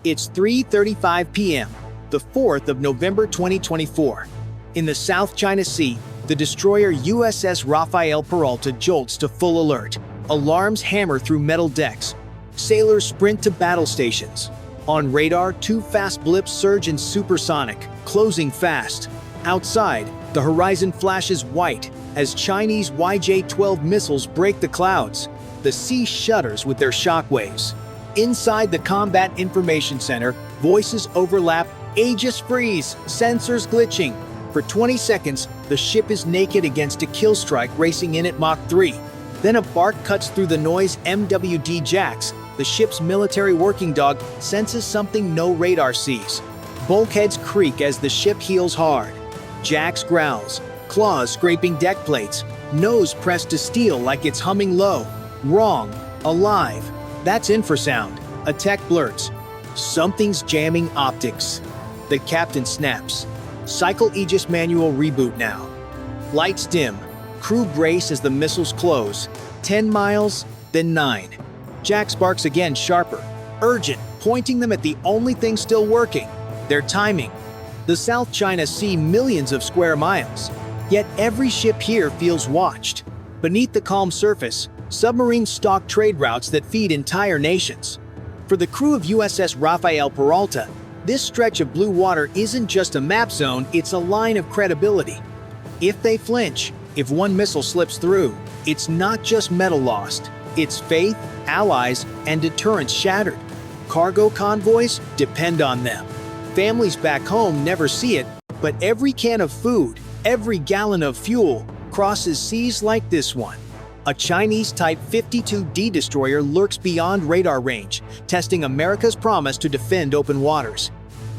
It's 3:35 p.m., the 4th of November 2024. In the South China Sea, the destroyer USS Rafael Peralta jolts to full alert. Alarms hammer through metal decks. Sailors sprint to battle stations. On radar, two fast blips surge in supersonic, closing fast. Outside, the horizon flashes white as Chinese YJ-12 missiles break the clouds. The sea shudders with their shockwaves. Inside the Combat Information Center, voices overlap, Aegis freeze, sensors glitching. For 20 seconds, the ship is naked against a kill strike racing in at Mach 3. Then a bark cuts through the noise. MWD Jax, the ship's military working dog, senses something no radar sees. Bulkheads creak as the ship heels hard. Jax growls, claws scraping deck plates, nose pressed to steel like it's humming low. Wrong. Alive. That's infrasound. A tech blurts. Something's jamming optics. The captain snaps. Cycle Aegis manual reboot now. Lights dim. Crew brace as the missiles close. 10 miles, then 9. Jax barks again, sharper. Urgent, pointing them at the only thing still working. Their timing. The South China Sea millions of square miles. Yet every ship here feels watched. Beneath the calm surface, submarines stalk trade routes that feed entire nations. For the crew of USS Rafael Peralta, this stretch of blue water isn't just a map zone, it's a line of credibility. If they flinch, if one missile slips through, it's not just metal lost. It's faith, allies, and deterrence shattered. Cargo convoys depend on them. Families back home never see it, but every can of food, every gallon of fuel, crosses seas like this one. A Chinese Type 52D destroyer lurks beyond radar range, testing America's promise to defend open waters.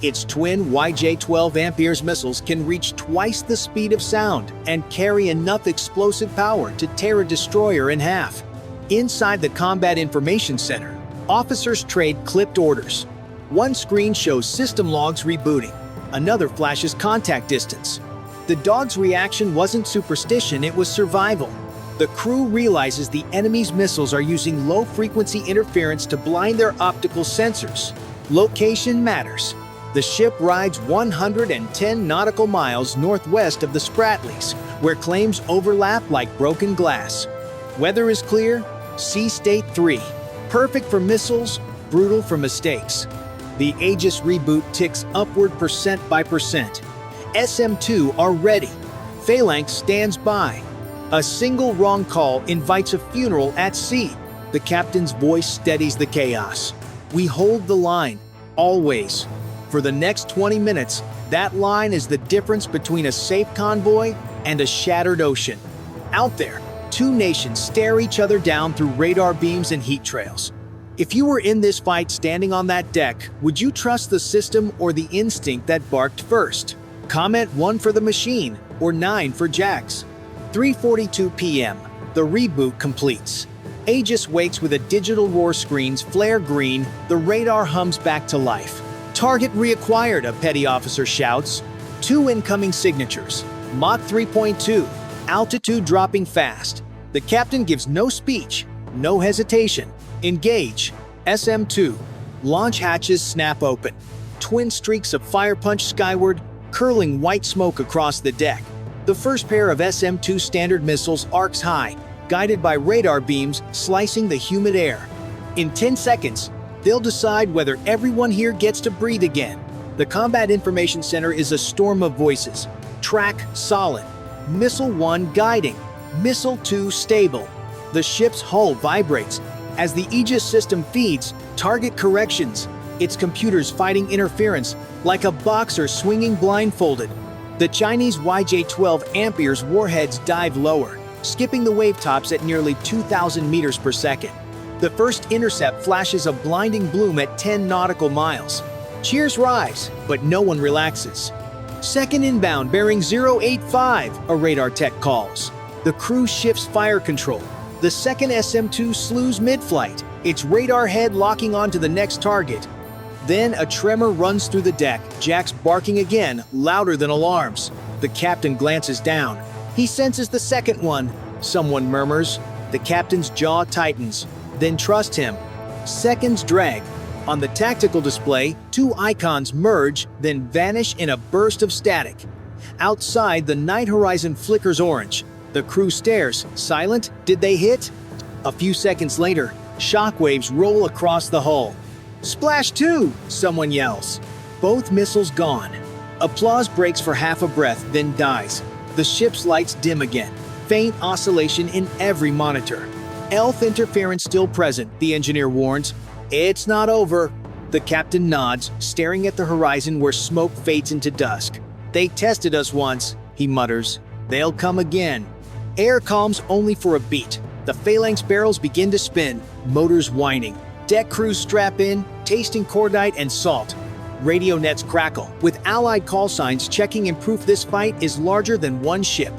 Its twin YJ-12 Amperes missiles can reach twice the speed of sound and carry enough explosive power to tear a destroyer in half. Inside the Combat Information Center, officers trade clipped orders. One screen shows system logs rebooting, another flashes contact distance. The dog's reaction wasn't superstition, it was survival. The crew realizes the enemy's missiles are using low-frequency interference to blind their optical sensors. Location matters. The ship rides 110 nautical miles northwest of the Spratlys, where claims overlap like broken glass. Weather is clear, sea state 3. Perfect for missiles, brutal for mistakes. The Aegis reboot ticks upward percent by percent. SM-2 are ready. Phalanx stands by. A single wrong call invites a funeral at sea. The captain's voice steadies the chaos. We hold the line, always. For the next 20 minutes, that line is the difference between a safe convoy and a shattered ocean. Out there, two nations stare each other down through radar beams and heat trails. If you were in this fight standing on that deck, would you trust the system or the instinct that barked first? Comment 1 for the machine, or 9 for Jax. 3:42 p.m. The reboot completes. Aegis wakes with a digital roar screens flare green, the radar hums back to life. Target reacquired, a petty officer shouts. 2 incoming signatures. Mach 3.2, altitude dropping fast. The captain gives no speech, no hesitation. Engage. SM-2. Launch hatches snap open. Twin streaks of fire punch skyward, curling white smoke across the deck. The first pair of SM-2 Standard missiles arcs high, guided by radar beams slicing the humid air. In 10 seconds, they'll decide whether everyone here gets to breathe again. The Combat Information Center is a storm of voices. Track solid. Missile 1 guiding. Missile 2 stable. The ship's hull vibrates. As the Aegis system feeds, target corrections. Its computers fighting interference, like a boxer swinging blindfolded. The Chinese YJ-12 Amperes warheads dive lower, skipping the wavetops at nearly 2,000 meters per second. The first intercept flashes a blinding bloom at 10 nautical miles. Cheers rise, but no one relaxes. Second inbound bearing 085, a radar tech calls. The crew shifts fire control. The second SM-2 slews mid-flight, its radar head locking onto the next target. Then a tremor runs through the deck, Jax barking again, louder than alarms. The captain glances down. He senses the second one. Someone murmurs. The captain's jaw tightens. Then trust him. Seconds drag. On the tactical display, two icons merge, then vanish in a burst of static. Outside, the night horizon flickers orange. The crew stares, silent. Did they hit? A few seconds later, shockwaves roll across the hull. "Splash 2!" someone yells. Both missiles gone. Applause breaks for half a breath, then dies. The ship's lights dim again. Faint oscillation in every monitor. Elf interference still present, the engineer warns. "It's not over." The captain nods, staring at the horizon where smoke fades into dusk. "They tested us once," he mutters. "They'll come again." Air calms only for a beat. The phalanx barrels begin to spin, motors whining. Deck crews strap in, tasting cordite and salt. Radio nets crackle, with Allied call signs checking in proof this fight is larger than one ship.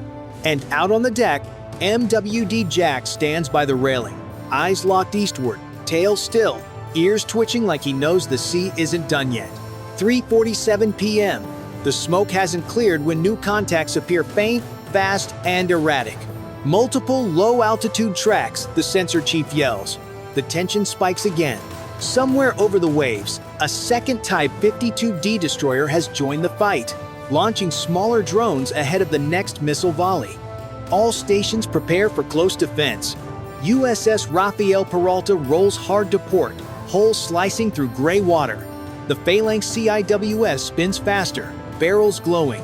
And out on the deck, MWD Jack stands by the railing, eyes locked eastward, tail still, ears twitching like he knows the sea isn't done yet. 3:47 p.m. The smoke hasn't cleared when new contacts appear faint, fast, and erratic. Multiple low-altitude tracks, the sensor chief yells. The tension spikes again. Somewhere over the waves, a second Type 52D destroyer has joined the fight, launching smaller drones ahead of the next missile volley. All stations prepare for close defense. USS Rafael Peralta rolls hard to port, hull slicing through gray water. The Phalanx CIWS spins faster, barrels glowing.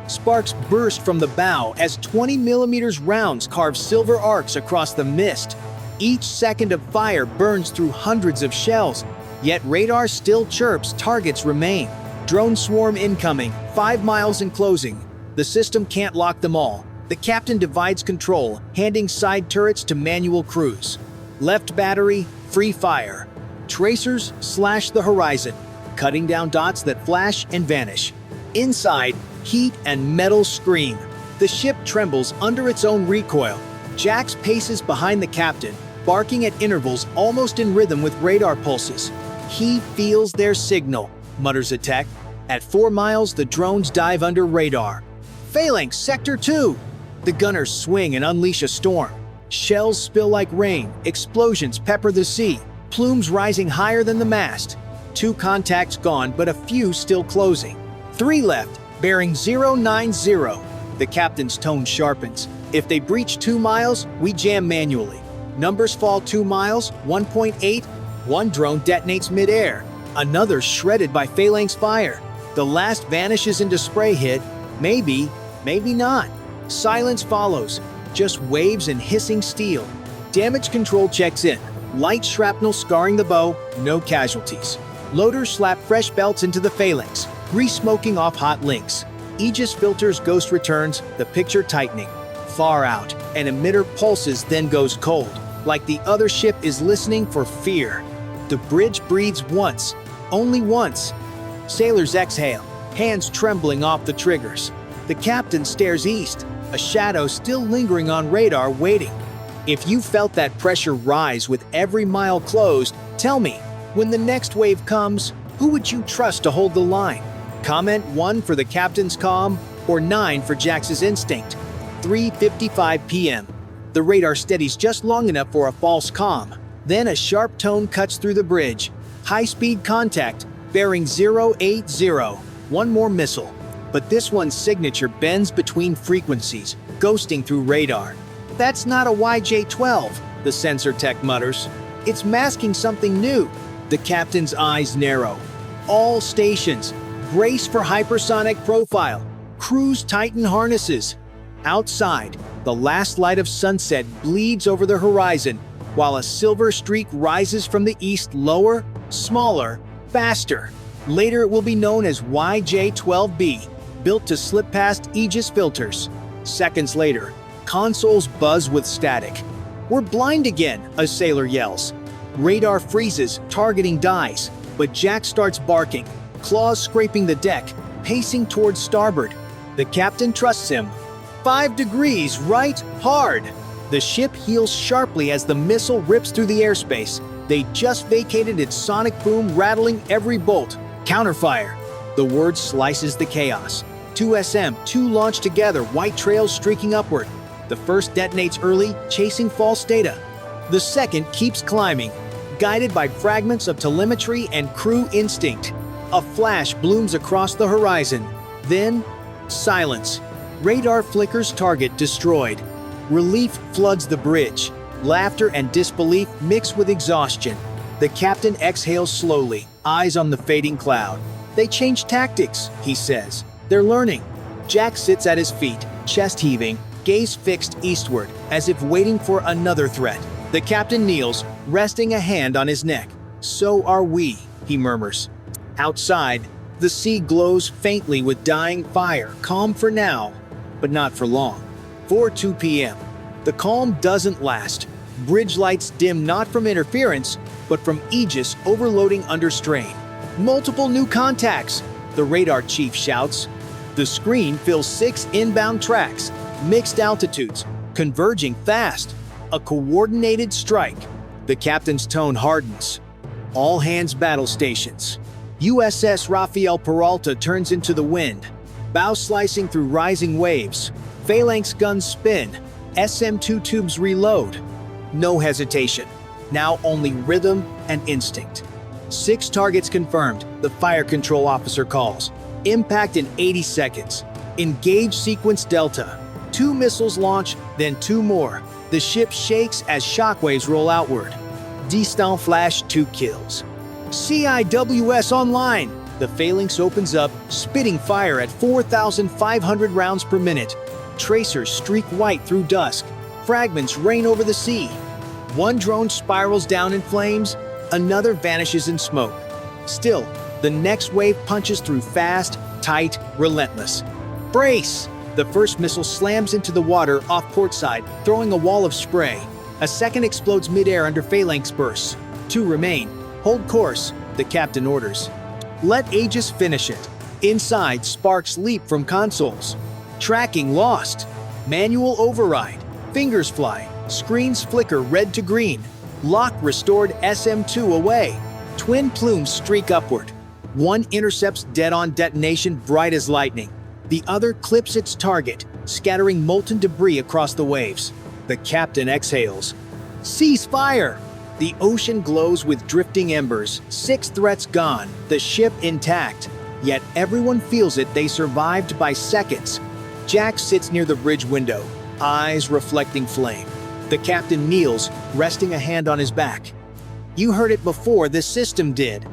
Sparks burst from the bow as 20mm rounds carve silver arcs across the mist. Each second of fire burns through hundreds of shells, yet radar still chirps, targets remain. Drone swarm incoming, 5 miles in closing. The system can't lock them all. The captain divides control, handing side turrets to manual crews. Left battery, free fire. Tracers slash the horizon, cutting down dots that flash and vanish. Inside, heat and metal scream. The ship trembles under its own recoil. Jax paces behind the captain, barking at intervals almost in rhythm with radar pulses. "He feels their signal," mutters a tech. At 4 miles, the drones dive under radar. "Phalanx, Sector 2!" The gunners swing and unleash a storm. Shells spill like rain, explosions pepper the sea, plumes rising higher than the mast. 2 contacts gone, but a few still closing. 3 left, bearing 090. The captain's tone sharpens. "If they breach 2 miles, we jam manually. Numbers fall 2 miles, 1.8. One drone detonates mid-air, another shredded by phalanx fire. The last vanishes into spray hit. Maybe, maybe not." Silence follows, just waves and hissing steel. Damage control checks in. Light shrapnel scarring the bow, no casualties. Loaders slap fresh belts into the phalanx, re-smoking off hot links. Aegis filters ghost returns, the picture tightening. Far out, an emitter pulses then goes cold, like the other ship is listening for fear. The bridge breathes once, only once. Sailors exhale, hands trembling off the triggers. The captain stares east, a shadow still lingering on radar waiting. If you felt that pressure rise with every mile closed, tell me, when the next wave comes, who would you trust to hold the line? Comment 1 for the captain's calm, or 9 for Jax's instinct. 3:55 p.m. The radar steadies just long enough for a false calm. Then a sharp tone cuts through the bridge. High-speed contact, bearing 080. One more missile. But this one's signature bends between frequencies, ghosting through radar. "That's not a YJ-12, the sensor tech mutters. "It's masking something new." The captain's eyes narrow. All stations, brace for hypersonic profile. Crews tighten harnesses. Outside, the last light of sunset bleeds over the horizon, while a silver streak rises from the east, lower, smaller, faster. Later it will be known as YJ-12B, built to slip past Aegis filters. Seconds later, consoles buzz with static. "We're blind again," a sailor yells. Radar freezes, targeting dies, but Jack starts barking, claws scraping the deck, pacing towards starboard. The captain trusts him. 5 degrees, right, hard. The ship heels sharply as the missile rips through the airspace. They just vacated its sonic boom, rattling every bolt. Counterfire. The word slices the chaos. 2 SM, 2 launch together, white trails streaking upward. The first detonates early, chasing false data. The second keeps climbing. guided by fragments of telemetry and crew instinct. A flash blooms across the horizon. Then, silence. Radar flickers, target destroyed. Relief floods the bridge. Laughter and disbelief mix with exhaustion. The captain exhales slowly, eyes on the fading cloud. They changed tactics, he says. They're learning. Jack sits at his feet, chest heaving, gaze fixed eastward, as if waiting for another threat. The captain kneels, resting a hand on his neck. So are we, he murmurs. Outside, the sea glows faintly with dying fire, calm for now, but not for long. 4:02 p.m. The calm doesn't last. Bridge lights dim not from interference, but from Aegis overloading under strain. Multiple new contacts, the radar chief shouts. The screen fills 6 inbound tracks, mixed altitudes, converging fast. A coordinated strike. The captain's tone hardens. All hands battle stations. USS Rafael Peralta turns into the wind, bow slicing through rising waves. Phalanx guns spin. SM-2 tubes reload. No hesitation. Now only rhythm and instinct. 6 targets confirmed, the fire control officer calls. Impact in 80 seconds. Engage sequence Delta. 2 missiles launch, then 2 more. The ship shakes as shockwaves roll outward. Distant flash, 2 kills. CIWS online. The phalanx opens up, spitting fire at 4,500 rounds per minute. Tracers streak white through dusk. Fragments rain over the sea. One drone spirals down in flames, another vanishes in smoke. Still, the next wave punches through fast, tight, relentless. Brace! The first missile slams into the water off portside, throwing a wall of spray. A second explodes midair under phalanx bursts. 2 remain. Hold course, the captain orders. Let Aegis finish it. Inside, sparks leap from consoles. Tracking lost. Manual override. Fingers fly. Screens flicker red to green. Lock restored SM-2 away. Twin plumes streak upward. One intercepts dead-on detonation, bright as lightning. The other clips its target, scattering molten debris across the waves. The captain exhales. Cease fire! The ocean glows with drifting embers. 6 threats gone, the ship intact. Yet everyone feels it, they survived by seconds. Jack sits near the bridge window, eyes reflecting flame. The captain kneels, resting a hand on his back. You heard it before, the system did.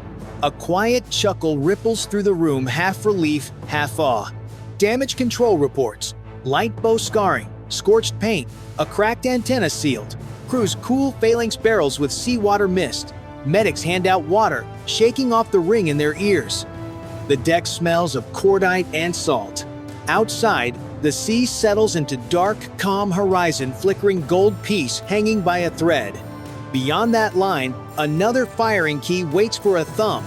A quiet chuckle ripples through the room, half relief, half awe. Damage control reports. Light bow scarring, scorched paint, a cracked antenna sealed. Crews cool phalanx barrels with seawater mist. Medics hand out water, shaking off the ring in their ears. The deck smells of cordite and salt. Outside, the sea settles into dark, calm horizon, flickering gold piece hanging by a thread. Beyond that line, another firing key waits for a thumb.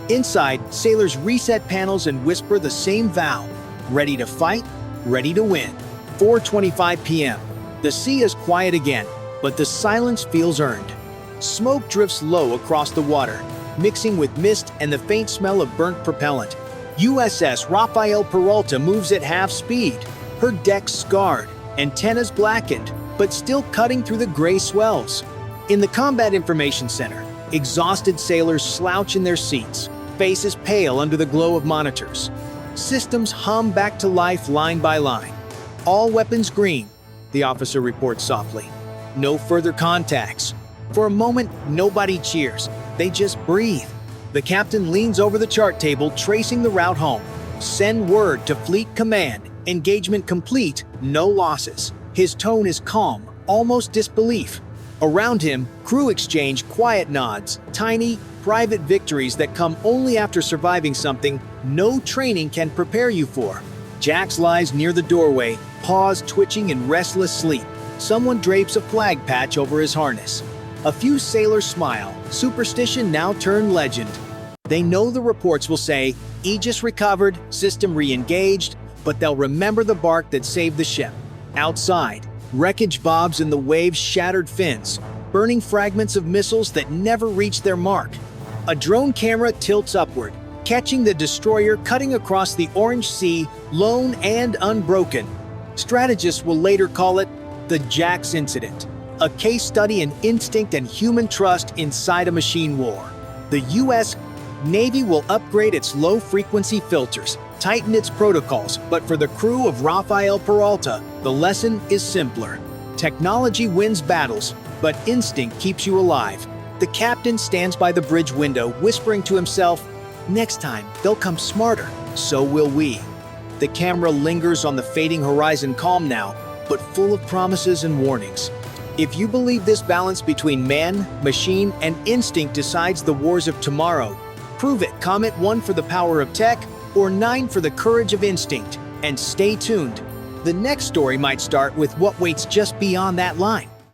Inside, sailors reset panels and whisper the same vow. Ready to fight, ready to win. 4:25 p.m. The sea is quiet again, but the silence feels earned. Smoke drifts low across the water, mixing with mist and the faint smell of burnt propellant. USS Rafael Peralta moves at half speed, her deck scarred, antennas blackened, but still cutting through the gray swells. In the Combat Information Center, exhausted sailors slouch in their seats, faces pale under the glow of monitors. Systems hum back to life line by line. All weapons green, the officer reports softly. No further contacts. For a moment, nobody cheers. They just breathe. The captain leans over the chart table, tracing the route home. Send word to Fleet Command. Engagement complete, no losses. His tone is calm, almost disbelief. Around him, crew exchange quiet nods, tiny, private victories that come only after surviving something no training can prepare you for. Jax lies near the doorway, paws twitching in restless sleep. Someone drapes a flag patch over his harness. A few sailors smile, superstition now turned legend. They know the reports will say, Aegis recovered, system re-engaged, but they'll remember the bark that saved the ship. Outside, wreckage bobs in the waves' shattered fins, burning fragments of missiles that never reached their mark. A drone camera tilts upward, catching the destroyer cutting across the orange sea, lone and unbroken. Strategists will later call it the Jax incident. a case study in instinct and human trust inside a machine war. The U.S. Navy will upgrade its low-frequency filters, tighten its protocols, but for the crew of Rafael Peralta, the lesson is simpler. Technology wins battles, but instinct keeps you alive. The captain stands by the bridge window, whispering to himself, "Next time, they'll come smarter, so will we." The camera lingers on the fading horizon, calm now, but full of promises and warnings. If you believe this balance between man, machine, and instinct decides the wars of tomorrow, prove it. Comment 1 for the power of tech, or 9 for the courage of instinct. And stay tuned. The next story might start with what waits just beyond that line.